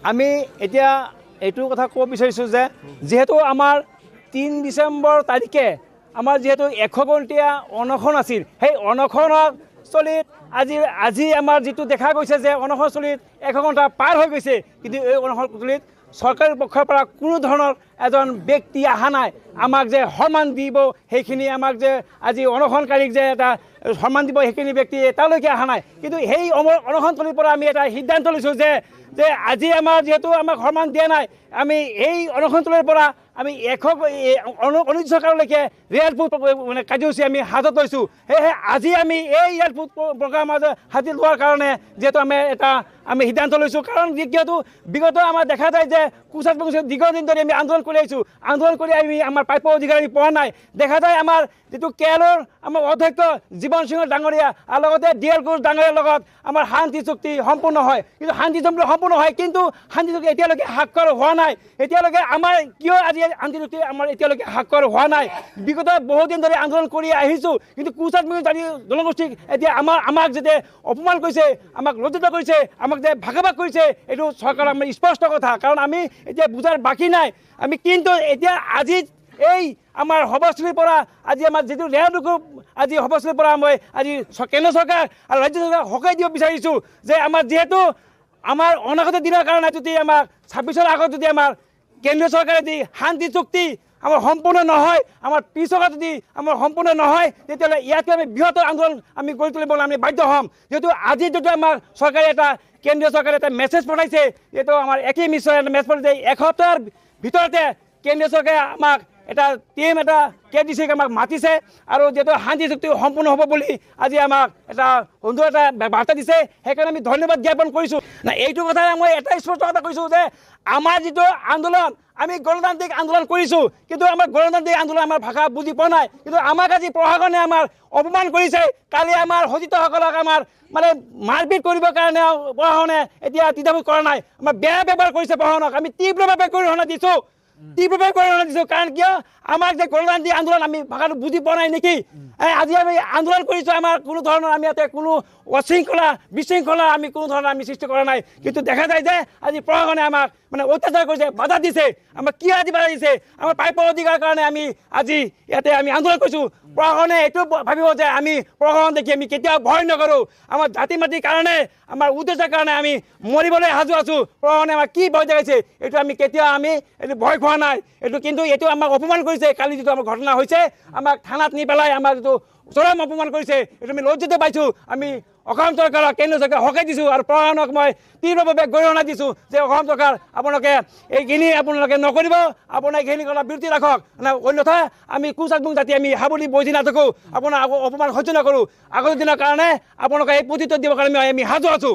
আমি এতিয়া এইটো কথা ক'ব বিচাৰিছোঁ যে যিহেতু আমাৰ ৩ ডিচেম্বৰ তাৰিখে আমাৰ যিহেতু ১০০ ঘণ্টীয়া অনশন আছিল, সেই অনশনস্থলীত আজি আমাৰ যিটো দেখা গৈছে যে অনশনস্থলীত ১০০ ঘণ্টা পাৰ হৈ গৈছে, কিন্তু এই অনশনস্থলীত চৰকাৰী পক্ষৰ পৰা কোনো ধৰণৰ এজন ব্যক্তি অহা নাই আমাক যে সন্মান দিব, সেইখিনি আমাক যে আজি অনশনকাৰীক যে এটা সন্মান দিব সেইখিনি ব্যক্তি এতিয়ালৈকে অহা নাই। কিন্তু সেই অনশনস্থলীৰ পৰা আমি এটা সিদ্ধান্ত লৈছোঁ যে আজি আমাৰ যিহেতু আমাক সন্মান দিয়া নাই, আমি এই অনশনস্থলীৰ পৰা আমি অনিৰ্দিষ্টকাললৈকে ৰেলপথ মানে কাৰ্যসূচী আমি হাতত লৈছোঁ। সেয়েহে আজি আমি এই ৰেলপথ প্ৰগ্ৰাম হাতত লোৱাৰ কাৰণে যিহেতু আমি সিদ্ধান্ত লৈছোঁ, কাৰণ যিহেতু বিগত আমাৰ দেখা যায় যে কোচাত দীৰ্ঘদিন ধৰি আমি আন্দোলন কৰি আহিছোঁ, আন্দোলন কৰি আমি আমাৰ প্ৰাপ্য অধিকাৰ আমি পোৱা নাই। দেখা যায় আমাৰ যিটো কেৰেলৰ আমাৰ অধ্যক্ষ জীৱন সিং ডাঙৰীয়া আৰু লগতে DL ঘোষ ডাঙৰীয়াৰ লগত আমাৰ শান্তি চুক্তি সম্পূৰ্ণ হয়, কিন্তু শান্তি চুক্তি সম্পূৰ্ণ হয়, কিন্তু শান্তি চুক্তি এতিয়ালৈকে স্বাক্ষৰ হোৱা নাই। এতিয়ালৈকে আমাৰ কিয় আজি শান্তি চুক্তি আমাৰ এতিয়ালৈকে স্বাক্ষৰ হোৱা নাই? বিগত বহুদিন ধৰি আন্দোলন কৰি আহিছোঁ, কিন্তু কোচাত জনগোষ্ঠীক এতিয়া আমাক যেতিয়া অপমান কৰিছে, আমাক লজ্জিত কৰিছে, আমাক যে ভাগাভাগ কৰিছে, এইটো চৰকাৰৰ আমাৰ স্পষ্ট কথা। কাৰণ আমি এতিয়া বুজাৰ বাকী নাই। আমি কিন্তু এতিয়া আজি এই আমাৰ সভাস্থলীৰ পৰা আজি আমাৰ যিটো ৰেলডুকুৰ আজি সভাস্থলীৰ পৰা মই আজি কেন্দ্ৰ চৰকাৰ আৰু ৰাজ্য চৰকাৰ সকাই দিব বিচাৰিছোঁ যে আমাৰ যিহেতু আমাৰ অনাগত দিনৰ কাৰণে যদি আমাক ২৬ৰ আগত যদি আমাৰ কেন্দ্ৰীয় চৰকাৰে যদি শান্তি চুক্তি আমাৰ সম্পূৰ্ণ নহয়, আমাৰ পিছকা যদি আমাৰ সম্পূৰ্ণ নহয়, তেতিয়াহ'লে ইয়াতে আমি বৃহত্তৰ আন্দোলন আমি গঢ়ি তুলিবলৈ আমি বাধ্য হ'ম। যিহেতু আজি যদি আমাৰ চৰকাৰে কেন্দ্ৰীয় চৰকাৰে এটা মেছেজ পঠাইছে, যিহেতু আমাৰ একেই নিশ্চয় এটা মেছেজ পঠাইছে, এসপ্তাহৰ ভিতৰতে কেন্দ্ৰীয় চৰকাৰে আমাক এটা টিম KDCক আমাক মাতিছে আৰু যিহেতু শান্তি চুক্তি সম্পূৰ্ণ হ'ব বুলি আজি আমাক এটা সুন্দৰ এটা বাৰ্তা দিছে, সেইকাৰণে আমি ধন্যবাদ জ্ঞাপন কৰিছোঁ। এইটো কথা মই এটা স্পষ্ট কথা কৈছোঁ যে আমাৰ যিটো আন্দোলন, আমি গণতান্ত্ৰিক আন্দোলন কৰিছোঁ, কিন্তু আমাৰ গণতান্ত্ৰিক আন্দোলন আমাৰ ভাষা বুজি পোৱা নাই, কিন্তু আমাক আজি প্ৰশাসনে আমাৰ অপমান কৰিছে। কালি আমাৰ সতীৰ্থসকলক আমাৰ মানে মাৰপিট কৰিবৰ কাৰণে প্ৰশাসনে এতিয়া দ্বিধাবোধ কৰা নাই, আমাৰ বেয়া ব্যৱহাৰ কৰিছে প্ৰশাসনক। আমি তীব্ৰভাৱে গৰিহণা দিছোঁ, কাৰণ কিয় আমাক যে গণতান্ত্ৰিক আন্দোলন আমি ভাষাটো বুজি পোৱা নাই নেকি? আজি আমি আন্দোলন কৰিছোঁ, আমাৰ কোনো ধৰণৰ আমি ইয়াতে কোনো বিশৃংখলা আমি কোনো ধৰণৰ আমি সৃষ্টি কৰা নাই, কিন্তু দেখা যায় যে আজি প্ৰশাসনে আমাক মানে অত্যাচাৰ কৰিছে, বাধা দিছে। আমাক কিয় আজি বাধা দিছে? আমাৰ প্ৰাপ্য অধিকাৰৰ কাৰণে আমি আজি ইয়াতে আমি আন্দোলন কৰিছোঁ। প্ৰশাসনে এইটো ভাবিব যে আমি প্ৰশাসন দেখি আমি কেতিয়াও ভয় নকৰোঁ, আমাৰ জাতি মাটিৰ কাৰণে আমাৰ উদ্দেশ্যৰ কাৰণে আমি মৰিবলৈ সাজু আছোঁ। প্ৰশাসনে আমাক কি ভয় দেখাইছে? এইটো আমি কেতিয়াও এইটো ভয় খোৱা নাই। কিন্তু এইটো আমাক অপমান কৰিছে। কালি যিটো আমাৰ ঘটনা হৈছে, আমাক থানাত নি পেলাই আমাৰ যিটো চৰম অপমান কৰিছে, এইটো আমি লজ্জিত পাইছোঁ। আমি অসম চৰকাৰক কেন্দ্ৰ চৰকাৰক সকাই দিছোঁ আৰু প্ৰশাসনক মই তীব্ৰভাৱে গৰিহণা দিছোঁ যে অসম চৰকাৰ আপোনালোকে এইখিনি আপোনালোকে নকৰিব, আপোনাক এইখিনি কথা বিৰতি ৰাখক, অন্যথা আমি কুচাতমুখ জাতি আমি হাবুলি বহি নাথাকোঁ, আপোনাৰ অপমান সহ্য নকৰোঁ। আগৰ দিনৰ কাৰণে আপোনালোকে এই প্ৰত্যুত্তৰ দিবৰ কাৰণে আমি সাজু আছোঁ।